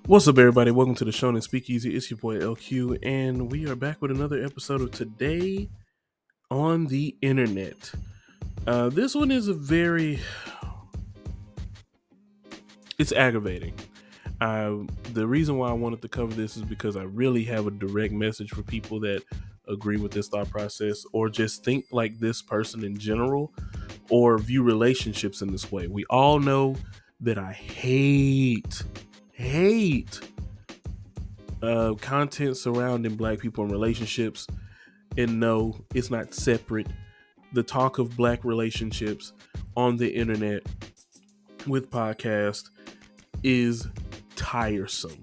What's up, everybody? Welcome to the Shonen Speakeasy. It's your boy LQ, and we are back with another episode of Today on the Internet. This one is it's aggravating. The reason why I wanted to cover this is because I really have a direct message for people that agree with this thought process or just think like this person in general or view relationships in this way. We all know that I hate content surrounding black people in relationships, and no, it's not separate. The talk of black relationships on the internet with podcasts is tiresome.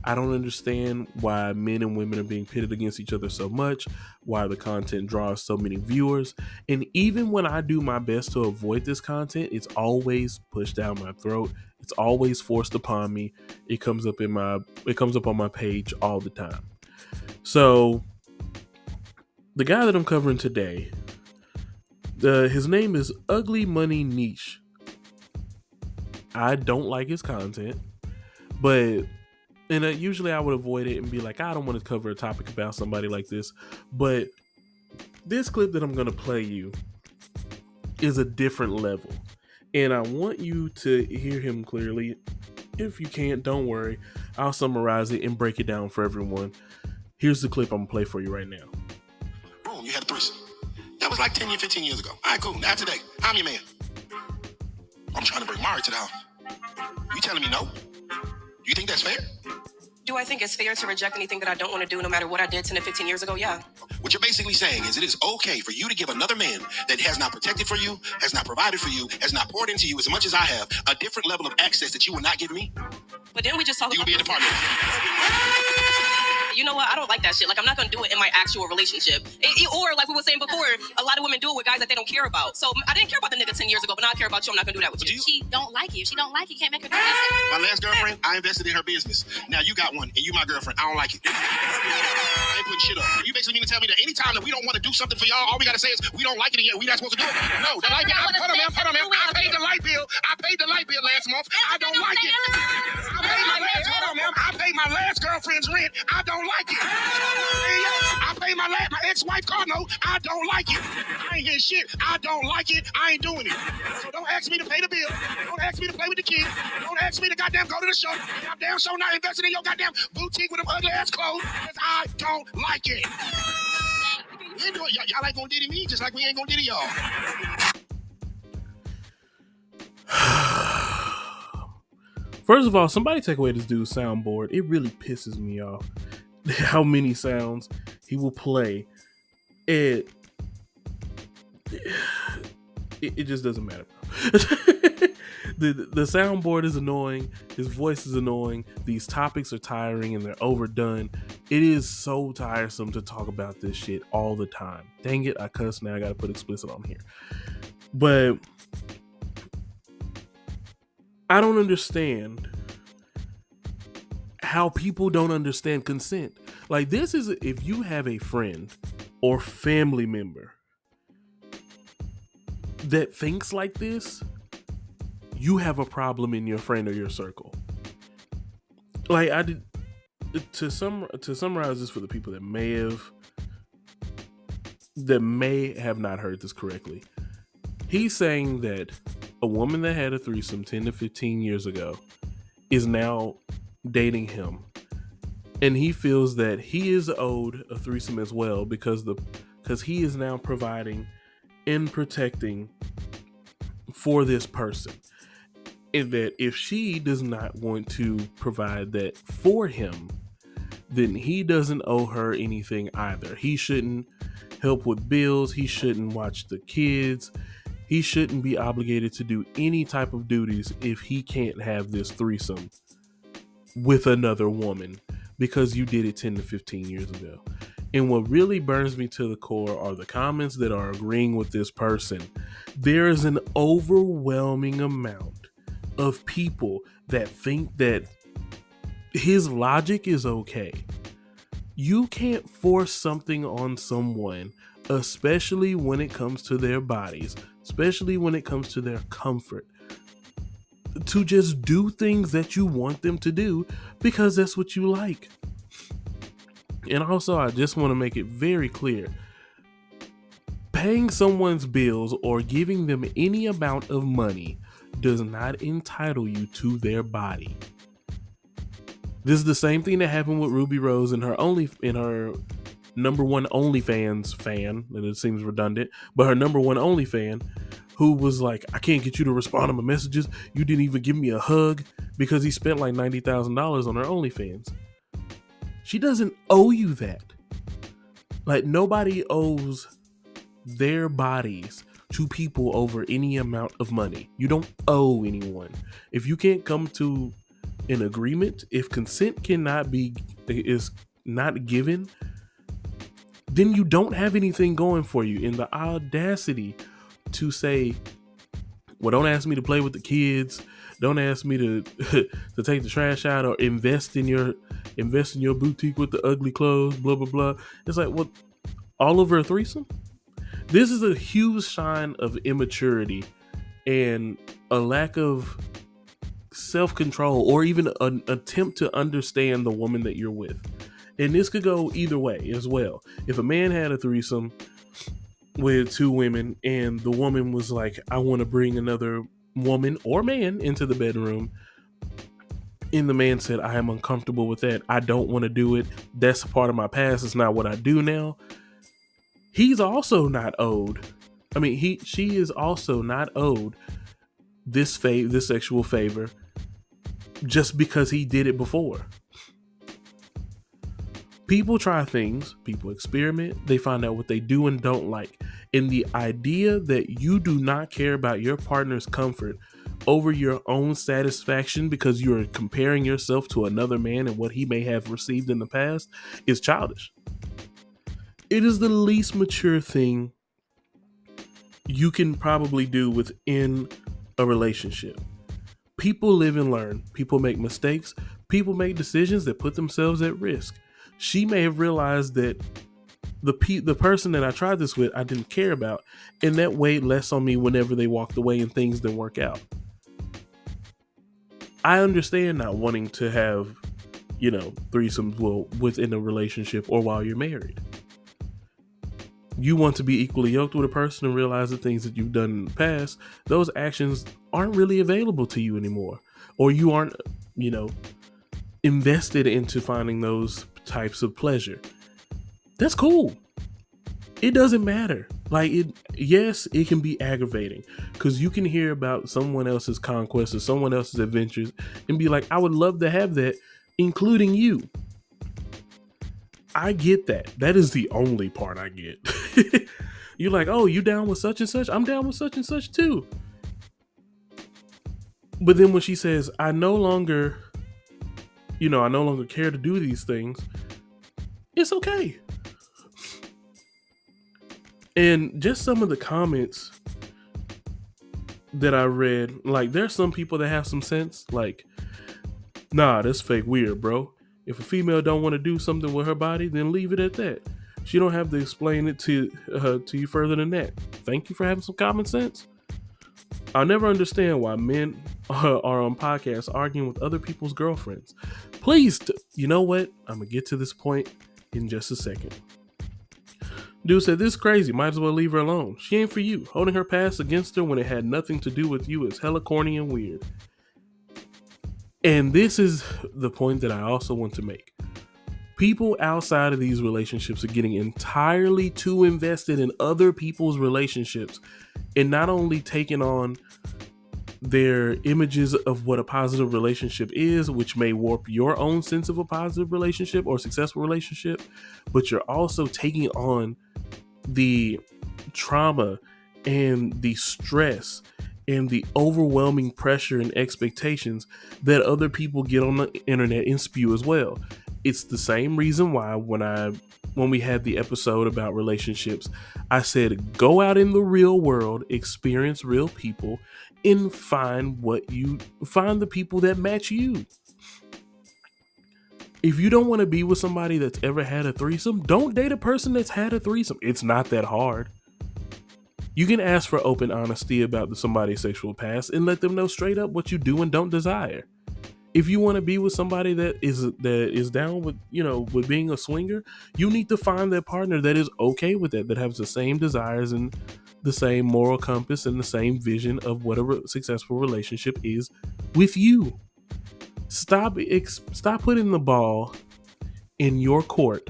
I don't understand why men and women are being pitted against each other so much, why the content draws so many viewers, and even when I do my best to avoid this content, it's always pushed down my throat. It's always forced upon me. It comes up on my page all the time. So the guy that I'm covering today, his name is Ugly Money Niche. I don't like his content, but usually I would avoid it and be like, I don't want to cover a topic about somebody like this. But this clip that I'm going to play you is a different level. And I want you to hear him clearly. If you can't, don't worry. I'll summarize it and break it down for everyone. Here's the clip I'm going to play for you right now. Boom, you had a threesome. That was like 10 years, 15 years ago. All right, cool. Now today, I'm your man. I'm trying to bring Mari to the house. You telling me no? You think that's fair? Do I think it's fair to reject anything that I don't want to do no matter what I did 10 to 15 years ago? Yeah. What you're basically saying is it is okay for you to give another man that has not protected for you, has not provided for you, has not poured into you as much as I have, a different level of access that you will not give me? But didn't we just talk You will about be in the partner. You know what? I don't like that shit. Like, I'm not going to do it in my actual relationship. Or, like we were saying before, a lot of women do it with guys that they don't care about. So, I didn't care about the nigga 10 years ago, but now I care about you. I'm not going to do that with you. She don't like you. She don't like you. Can't make her do this. My last girlfriend, I invested in her business. Now you got one, and you my girlfriend. I don't like it. I ain't putting shit up. You basically mean to tell me that anytime that we don't want to do something for y'all, all we got to say is we don't like it, and yet we not supposed to do it? No, the light bill. Hold on, ma'am. I paid the light bill. I paid the light bill last month. I don't like it. I paid my last girlfriend's rent. I don't like it. I paid my ex-wife car note. I don't like it. I ain't getting shit. I don't like it. I ain't doing it. So don't ask me to pay the bill. Don't ask me to play with the kids. Don't ask me to goddamn go to the show. Goddamn show not invested in your goddamn boutique with them ugly ass clothes. Because I don't like it. Y'all ain't gonna diddy me just like we ain't gonna diddy y'all. First of all, somebody take away this dude's soundboard. It really pisses me off how many sounds he will play. It just doesn't matter. The soundboard is annoying. His voice is annoying. These topics are tiring and they're overdone. It is so tiresome to talk about this shit all the time. Dang it, I cuss now. I gotta put explicit on here. But I don't understand how people don't understand consent. Like, this is if you have a friend or family member that thinks like this, you have a problem in your friend or your circle. Like, I did to summarize this for the people that may have not heard this correctly. He's saying that a woman that had a threesome 10 to 15 years ago is now dating him, and he feels that he is owed a threesome as well because he is now providing and protecting for this person, and that if she does not want to provide that for him, then he doesn't owe her anything either. He shouldn't help with bills. He shouldn't watch the kids. He shouldn't be obligated to do any type of duties if he can't have this threesome with another woman because you did it 10 to 15 years ago. And what really burns me to the core are the comments that are agreeing with this person. There is an overwhelming amount of people that think that his logic is okay. You can't force something on someone, especially when it comes to their bodies, especially when it comes to their comfort, to just do things that you want them to do because that's what you like. And also, I just want to make it very clear, paying someone's bills or giving them any amount of money does not entitle you to their body. This is the same thing that happened with Ruby Rose and her number one OnlyFans fan, and it seems redundant, but her number one OnlyFan, who was like, I can't get you to respond to my messages. You didn't even give me a hug, because he spent like $90,000 on her OnlyFans. She doesn't owe you that. Like, nobody owes their bodies to people over any amount of money. You don't owe anyone. If you can't come to an agreement, if consent is not given, then you don't have anything going for you. And the audacity to say, well, don't ask me to play with the kids, don't ask me to to take the trash out, or invest in your boutique with the ugly clothes, blah blah blah. It's like, what, all over a threesome? This is a huge sign of immaturity and a lack of self-control, or even an attempt to understand the woman that you're with. And this could go either way as well. If a man had a threesome with two women and the woman was like, I want to bring another woman or man into the bedroom, and the man said, I am uncomfortable with that, I don't want to do it, that's a part of my past, it's not what I do now, he's also not owed. I mean, she is also not owed this sexual favor just because he did it before. People try things, people experiment, they find out what they do and don't like. And the idea that you do not care about your partner's comfort over your own satisfaction because you're comparing yourself to another man and what he may have received in the past is childish. It is the least mature thing you can probably do within a relationship. People live and learn. People make mistakes. People make decisions that put themselves at risk. She may have realized that the person that I tried this with, I didn't care about, and that weighed less on me whenever they walked away and things didn't work out. I understand not wanting to have, threesomes within a relationship or while you're married. You want to be equally yoked with a person and realize the things that you've done in the past, those actions aren't really available to you anymore. Or you aren't, invested into finding those types of pleasure. That's cool. It doesn't matter. Yes, it can be aggravating because you can hear about someone else's conquest or someone else's adventures and be like, I would love to have that, including you. I get that. That is the only part I get. You're like, oh, you down with such and such? I'm down with such and such too. But then when she says, I no longer care to do these things, it's okay. And just some of the comments that I read, like, there's some people that have some sense, like, nah, that's fake weird, bro. If a female don't want to do something with her body, then leave it at that. She don't have to explain it to you further than that. Thank you for having some common sense. I'll never understand why men are on podcasts arguing with other people's girlfriends. Please, you know what? I'm going to get to this point in just a second. Dude said, this is crazy. Might as well leave her alone. She ain't for you. Holding her past against her when it had nothing to do with you is hella corny and weird. And this is the point that I also want to make. People outside of these relationships are getting entirely too invested in other people's relationships and not only taking on their images of what a positive relationship is, which may warp your own sense of a positive relationship or successful relationship, but you're also taking on the trauma and the stress and the overwhelming pressure and expectations that other people get on the internet and spew as well. It's the same reason why when we had the episode about relationships, I said, go out in the real world, experience real people, and find the people that match you. If you don't want to be with somebody that's ever had a threesome, don't date a person that's had a threesome. It's not that hard. You can ask for open honesty about somebody's sexual past and let them know straight up what you do and don't desire. If you want to be with somebody that is down with, with being a swinger, you need to find that partner that is okay with that has the same desires and the same moral compass and the same vision of what a successful relationship is with you. Stop putting the ball in your court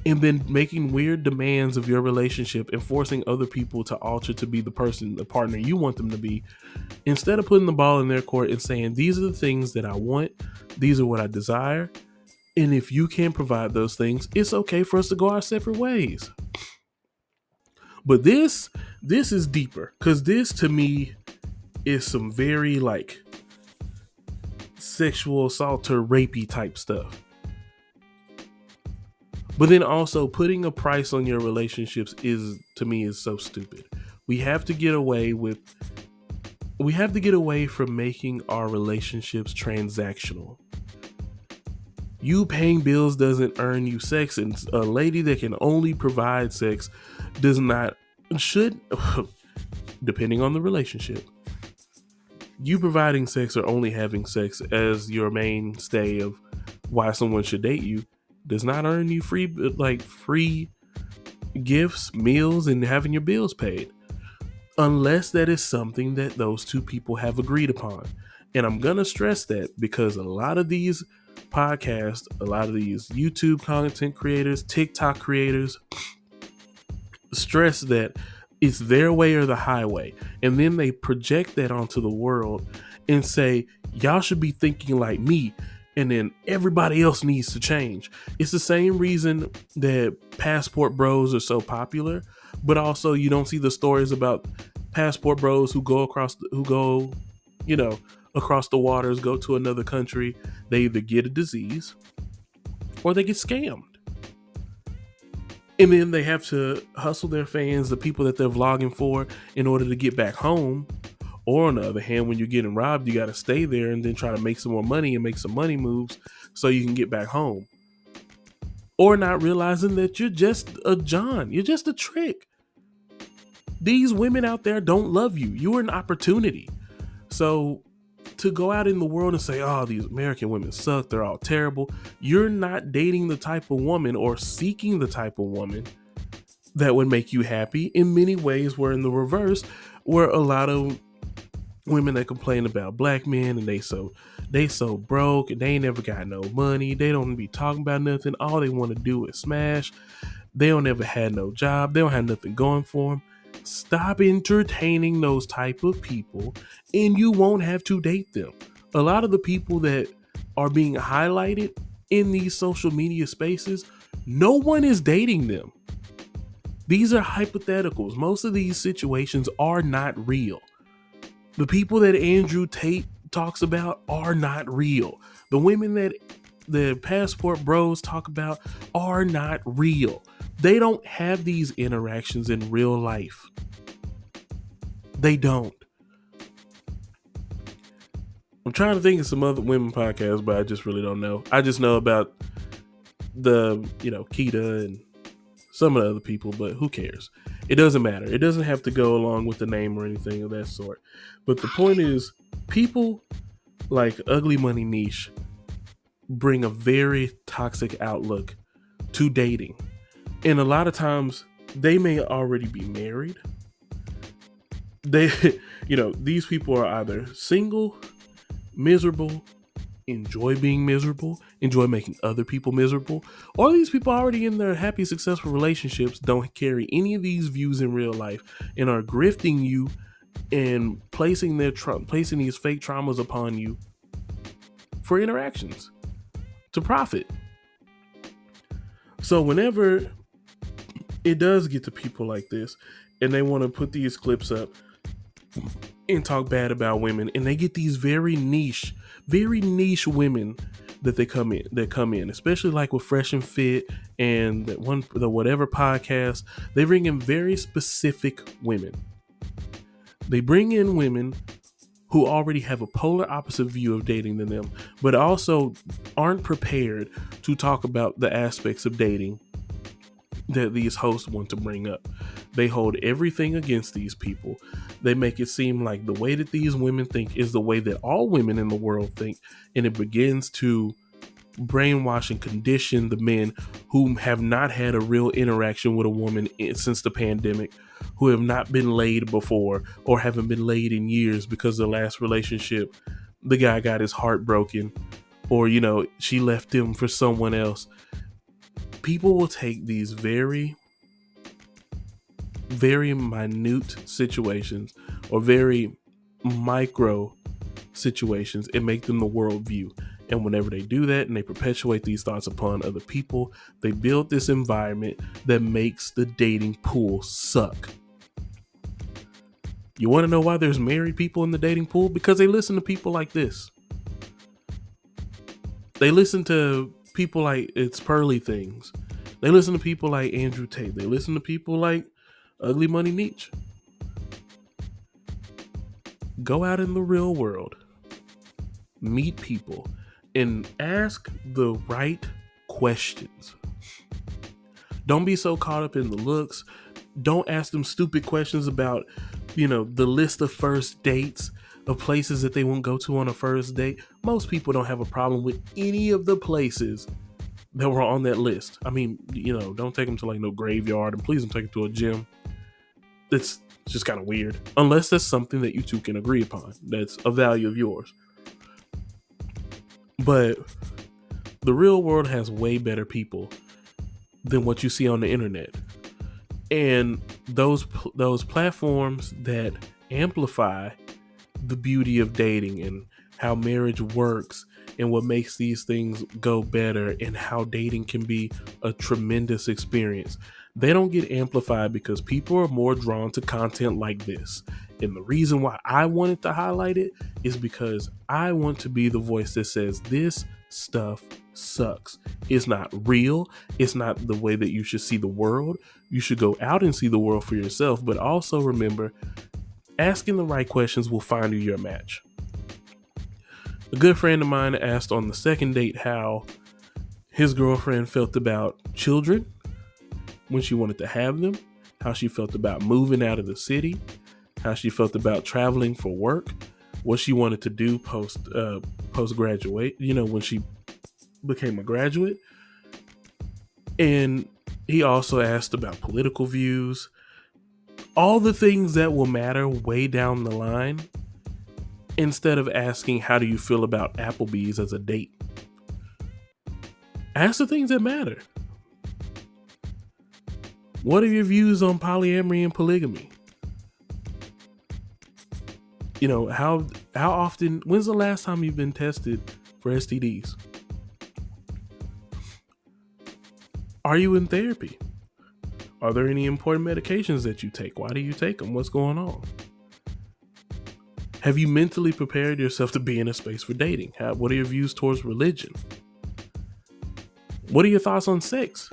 and then making weird demands of your relationship and forcing other people to alter to be the partner you want them to be, instead of putting the ball in their court and saying, these are the things that I want, these are what I desire, and if you can't provide those things, it's okay for us to go our separate ways. But this is deeper, because this to me is some very like sexual assault or rapey type stuff. But then also putting a price on your relationships is so stupid. We have to get away from making our relationships transactional. You paying bills doesn't earn you sex, and a lady that can only provide sex should, depending on the relationship. You providing sex or only having sex as your mainstay of why someone should date you does not earn you free gifts, meals, and having your bills paid, unless that is something that those two people have agreed upon. And I'm gonna stress that because a lot of these podcasts, a lot of these YouTube content creators, TikTok creators stress that it's their way or the highway, and then they project that onto the world and say, y'all should be thinking like me, and then everybody else needs to change. It's the same reason that passport bros are so popular, but also you don't see the stories about passport bros who go across the waters, go to another country. They either get a disease or they get scammed. And then they have to hustle their fans, the people that they're vlogging for, in order to get back home. Or on the other hand, when you're getting robbed, you got to stay there and then try to make some more money and make some money moves so you can get back home. Or not realizing that you're just a John. You're just a trick. These women out there don't love you. You're an opportunity. So to go out in the world and say, oh, these American women suck, they're all terrible. You're not dating the type of woman or seeking the type of woman that would make you happy. In many ways, we're in the reverse, where a lot of women that complain about black men and they so broke and they ain't never got no money. They don't be talking about nothing. All they want to do is smash. They don't ever had no job. They don't have nothing going for them. Stop entertaining those type of people and you won't have to date them. A lot of the people that are being highlighted in these social media spaces, no one is dating them. These are hypotheticals. Most of these situations are not real. The people that Andrew Tate talks about are not real. The women that the passport bros talk about are not real. They don't have these interactions in real life. They don't. I'm trying to think of some other women podcasts, but I just really don't know. I just know about the, Keita and some of the other people, but who cares? It doesn't matter. It doesn't have to go along with the name or anything of that sort. But the point is, people like Ugly Money Niche bring a very toxic outlook to dating. And a lot of times they may already be married. These people are either single, miserable, enjoy being miserable, enjoy making other people miserable, or these people already in their happy, successful relationships don't carry any of these views in real life and are grifting you and placing these fake traumas upon you for interactions to profit. So whenever it does get to people like this and they want to put these clips up and talk bad about women, and they get these very niche women that come in, especially like with Fresh and Fit and the whatever podcast, they bring in very specific women. They bring in women who already have a polar opposite view of dating than them, but also aren't prepared to talk about the aspects of dating that these hosts want to bring up. They hold everything against these people. They make it seem like the way that these women think is the way that all women in the world think, and it begins to brainwash and condition the men who have not had a real interaction with a woman since the pandemic, who have not been laid before or haven't been laid in years because the last relationship, the guy got his heart broken, or, you know, she left him for someone else. People will take these very, very minute situations or very micro situations and make them the worldview. And whenever they do that and they perpetuate these thoughts upon other people, they build this environment that makes the dating pool suck. You want to know why there's married people in the dating pool? Because they listen to people like this. They listen to people like It's Pearly Things. They listen to people like Andrew Tate. They listen to people like Ugly Money Nietzsche. Go out in the real world. Meet people. And ask the right questions. Don't be so caught up in the looks. Don't ask them stupid questions about, you know, the list of first dates of places that they won't go to on a first date. Most people don't have a problem with any of the places that were on that list. I mean, you know, don't take them to like no graveyard, and please don't take them to a gym. It's just kind of weird. Unless that's something that you two can agree upon. That's a value of yours. But the real world has way better people than what you see on the internet. And those platforms that amplify the beauty of dating and how marriage works and what makes these things go better and how dating can be a tremendous experience, they don't get amplified because people are more drawn to content like this. And the reason why I wanted to highlight it is because I want to be the voice that says this stuff sucks. It's not real. It's not the way that you should see the world. You should go out and see the world for yourself. But also remember, asking the right questions will find you your match. A good friend of mine asked on the second date how his girlfriend felt about children when she wanted to have them, how she felt about moving out of the city, how she felt about traveling for work, what she wanted to do post graduate, you know, when she became a graduate. And he also asked about political views, all the things that will matter way down the line, instead of asking, how do you feel about Applebee's as a date? Ask the things that matter. What are your views on polyamory and polygamy? You know, how often, when's the last time you've been tested for STDs? Are you in therapy? Are there any important medications that you take? Why do you take them? What's going on? Have you mentally prepared yourself to be in a space for dating? What are your views towards religion? What are your thoughts on sex?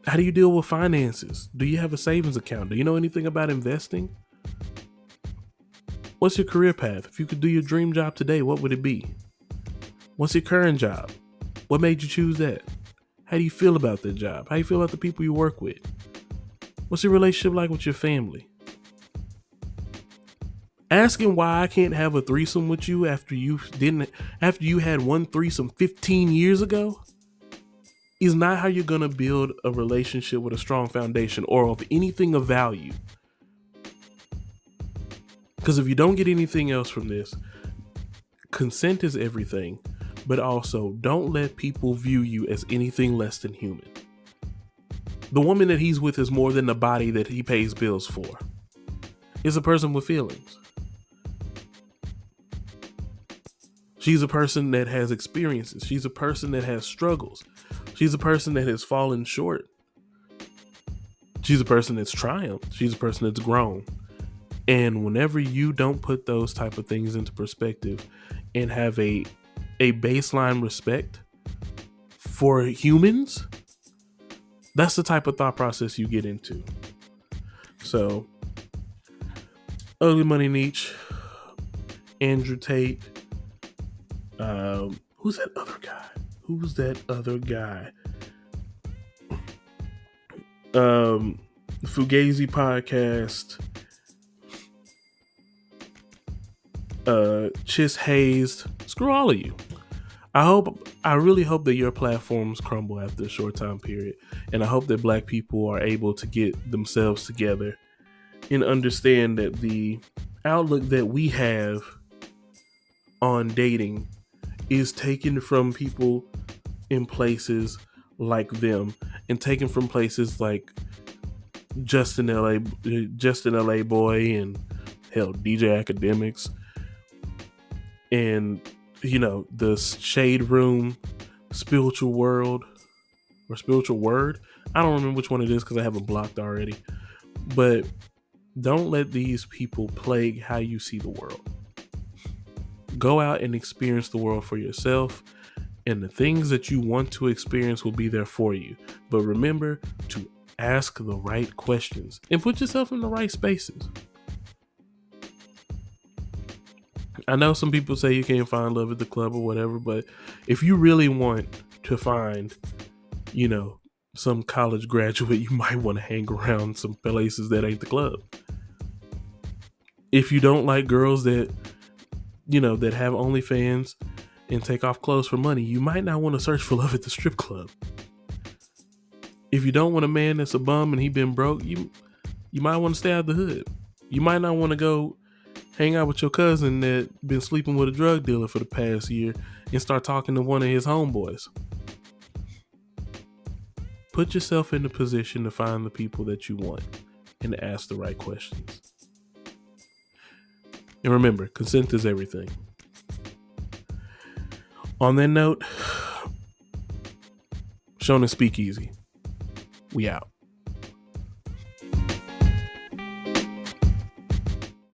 How do you deal with finances? Do you have a savings account? Do you know anything about investing? What's your career path? If you could do your dream job today, what would it be? What's your current job? What made you choose that? How do you feel about that job? How do you feel about the people you work with? What's your relationship like with your family? Asking why I can't have a threesome with you after you had one threesome 15 years ago is not how you're going to build a relationship with a strong foundation or of anything of value. Because if you don't get anything else from this, consent is everything, but also don't let people view you as anything less than human. The woman that he's with is more than the body that he pays bills for. It's a person with feelings. She's a person that has experiences. She's a person that has struggles. She's a person that has fallen short. She's a person that's triumphed. She's a person that's grown. And whenever you don't put those type of things into perspective and have a baseline respect for humans, that's the type of thought process you get into. So, Ugly Money Nietzsche, Andrew Tate, who's that other guy? Fugazi podcast, Chis Hazed. Screw all of you. I really hope that your platforms crumble after a short time period, and I hope that Black people are able to get themselves together and understand that the outlook that we have on dating is taken from people in places like them, and taken from places like Justin LA Boy, and hell, DJ Academics, and the Shade Room, Spiritual World, or Spiritual Word. I don't remember which one it is because I have it blocked already. But don't let these people plague how you see the world. Go out and experience the world for yourself, and the things that you want to experience will be there for you. But remember to ask the right questions and put yourself in the right spaces. I know some people say you can't find love at the club or whatever, but if you really want to find, some college graduate, you might want to hang around some places that ain't the club. If you don't like girls that, that have OnlyFans and take off clothes for money, you might not want to search for love at the strip club. If you don't want a man that's a bum and he been broke, you might want to stay out of the hood. You might not want to go hang out with your cousin that been sleeping with a drug dealer for the past year and start talking to one of his homeboys. Put yourself in the position to find the people that you want and to ask the right questions. And remember, consent is everything. On that note, Shonen Speakeasy. We out.